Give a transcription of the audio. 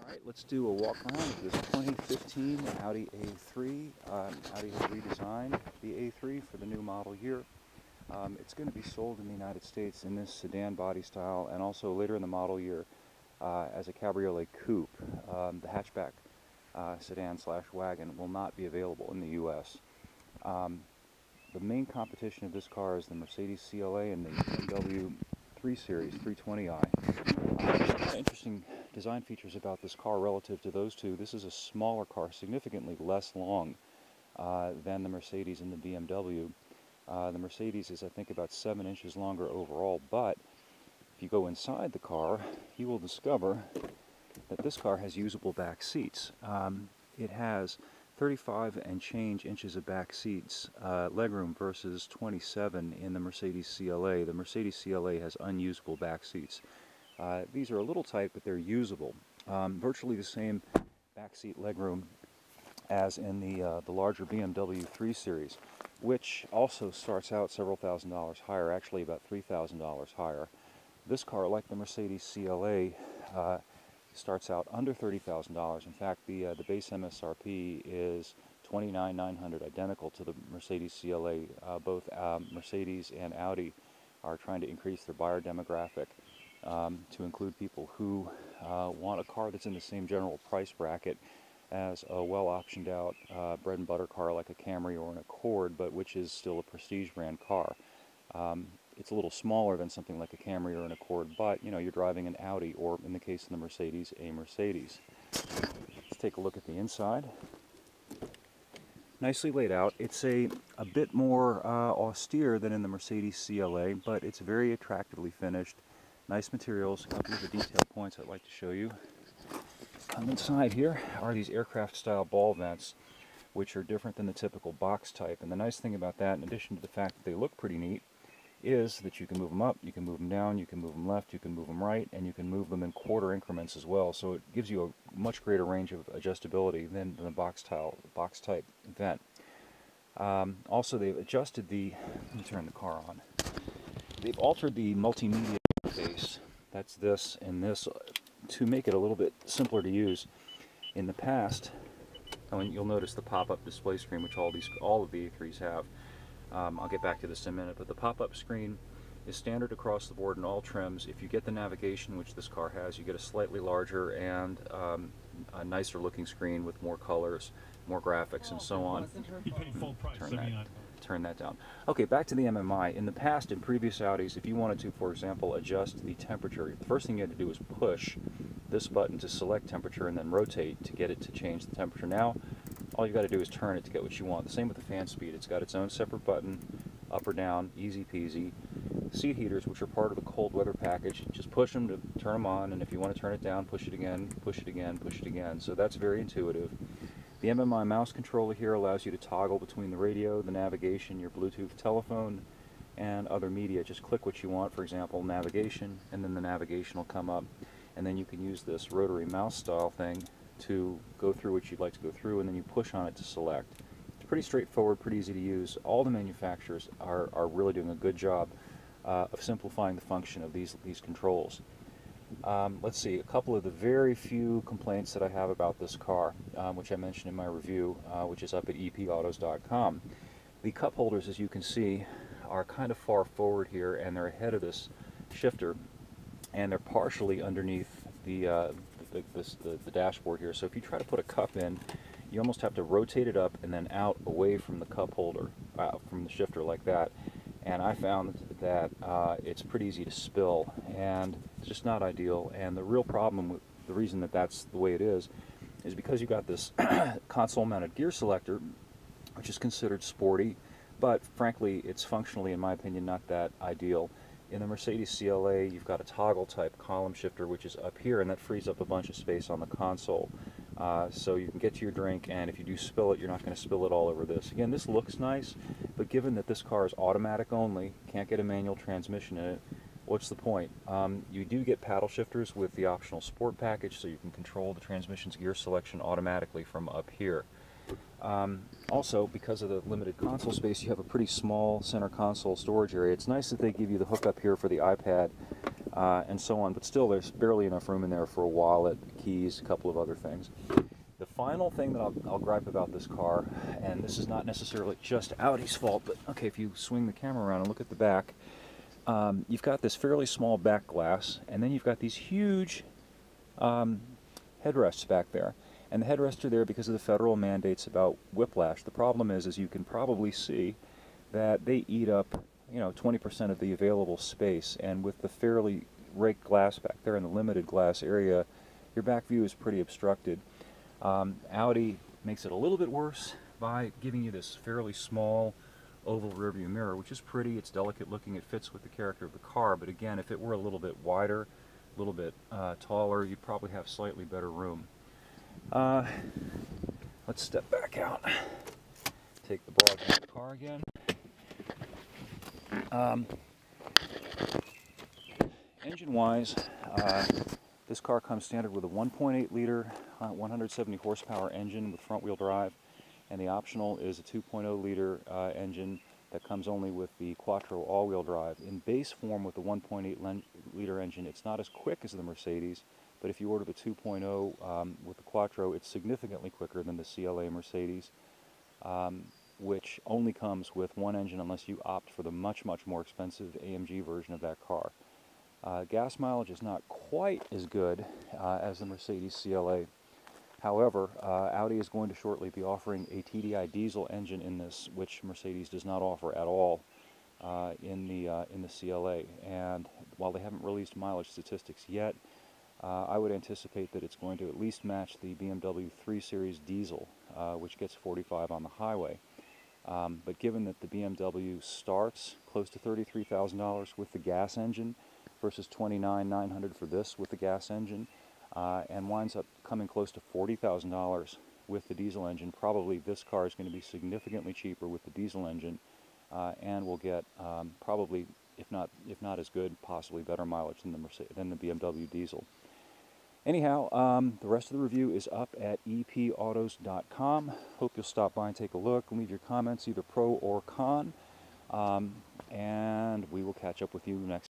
Alright, let's do a walk around of this 2015 Audi A3. Audi has redesigned the A3 for the new model year. It's going to be sold in the United States in this sedan body style and also later in the model year as a cabriolet coupe. The hatchback sedan slash wagon will not be available in the US. The main competition of this car is the Mercedes CLA and the BMW 3 Series 320i. Interesting design features about this car relative to those two. This is a smaller car, significantly less long than the Mercedes and the BMW. The Mercedes is, I think, about 7 inches longer overall, but if you go inside the car, you will discover that this car has usable back seats. It has 35 and change inches of back seats legroom versus 27 in the Mercedes CLA. The Mercedes CLA has unusable back seats. These are a little tight, but they're usable. Virtually the same backseat legroom as in the larger BMW 3 Series, which also starts out several $1,000s higher, actually about $3,000 higher. This car, like the Mercedes CLA, starts out under $30,000. In fact, the base MSRP is $29,900, identical to the Mercedes CLA. Both Mercedes and Audi are trying to increase their buyer demographic to include people who want a car that's in the same general price bracket as a well-optioned out bread and butter car like a Camry or an Accord, but which is still a prestige brand car. It's a little smaller than something like a Camry or an Accord, but you know, you're driving an Audi, or in the case of the Mercedes, a Mercedes. Let's take a look at the inside. Nicely laid out. It's a bit more austere than in the Mercedes CLA, but it's very attractively finished. Nice materials. A couple of the detail points I'd like to show you. On the side here are these aircraft style ball vents, which are different than the typical box type. And the nice thing about that, in addition to the fact that they look pretty neat, is that you can move them up, you can move them down, you can move them left, you can move them right, and you can move them in quarter increments as well. So it gives you a much greater range of adjustability than the box type vent. Also, they've adjusted the, let me turn the car on. They've altered the multimedia interface, that's this and this, to make it a little bit simpler to use. In the past, you'll notice the pop-up display screen, which all of the A3s have. I'll get back to this in a minute, but the pop-up screen is standard across the board in all trims. If you get the navigation, which this car has, you get a slightly larger and a nicer looking screen with more colors, more graphics, and so on. You paid full price. Turn that down. Okay, back to the MMI. In the past, in previous Audis, if you wanted to, for example, adjust the temperature, the first thing you had to do was push this button to select temperature and then rotate to get it to change the temperature. Now, all you got to do is turn it to get what you want. The same with the fan speed. It's got its own separate button, up or down, easy peasy. Seat heaters, which are part of the cold weather package, just push them to turn them on, and if you want to turn it down, push it again, push it again, push it again. So that's very intuitive. The MMI mouse controller here allows you to toggle between the radio, the navigation, your Bluetooth telephone, and other media. Just click what you want, for example, navigation, and then the navigation will come up. And then you can use this rotary mouse style thing to go through what you'd like to go through, and then you push on it to select. It's pretty straightforward, pretty easy to use. All the manufacturers are really doing a good job of simplifying the function of these controls. Let's see, a couple of the very few complaints that I have about this car, which I mentioned in my review, which is up at epautos.com. The cup holders, as you can see, are kind of far forward here, and they're ahead of this shifter, and they're partially underneath the dashboard here. So if you try to put a cup in, you almost have to rotate it up and then out away from the cup holder, from the shifter like that. And I found that it's pretty easy to spill, and it's just not ideal. And the real problem with the reason that that's the way it is because you got this console-mounted gear selector, which is considered sporty, but frankly, it's functionally, in my opinion, not that ideal. In the Mercedes CLA, you've got a toggle-type column shifter, which is up here, and that frees up a bunch of space on the console. So you can get to your drink, and if you do spill it, you're not going to spill it all over this. Again, this looks nice, but given that this car is automatic only, can't get a manual transmission in it, what's the point? You do get paddle shifters with the optional sport package, so you can control the transmission's gear selection automatically from up here. Also, because of the limited console space, you have a pretty small center console storage area. It's nice that they give you the hookup here for the iPad and so on. But still, there's barely enough room in there for a wallet, keys, a couple of other things. The final thing that I'll gripe about this car, and this is not necessarily just Audi's fault, but okay, if you swing the camera around and look at the back, you've got this fairly small back glass, and then you've got these huge headrests back there. And the headrests are there because of the federal mandates about whiplash. The problem is, as you can probably see, that they eat up, 20% of the available space. And with the fairly raked glass back there in the limited glass area, your back view is pretty obstructed. Audi makes it a little bit worse by giving you this fairly small oval rearview mirror, which is pretty. It's delicate looking. It fits with the character of the car. But again, if it were a little bit wider, a little bit taller, you'd probably have slightly better room. Let's step back out. Take the broad view of the car again. Engine-wise, this car comes standard with a 1.8 liter 170 horsepower engine with front-wheel drive, and the optional is a 2.0 liter engine that comes only with the Quattro all-wheel drive. In base form with the 1.8 liter engine, it's not as quick as the Mercedes, but if you order the 2.0 with the Quattro, it's significantly quicker than the CLA Mercedes, which only comes with one engine unless you opt for the much, much more expensive AMG version of that car. Gas mileage is not quite as good as the Mercedes CLA. However, Audi is going to shortly be offering a TDI diesel engine in this, which Mercedes does not offer at all in the CLA. And while they haven't released mileage statistics yet, I would anticipate that it's going to at least match the BMW 3 Series diesel, which gets 45 on the highway. But given that the BMW starts close to $33,000 with the gas engine versus $29,900 for this with the gas engine, and winds up coming close to $40,000 with the diesel engine, probably this car is going to be significantly cheaper with the diesel engine, and will get probably, if not as good, possibly better mileage than the BMW diesel. Anyhow, the rest of the review is up at epautos.com. Hope you'll stop by and take a look. Leave your comments, either pro or con, and we will catch up with you next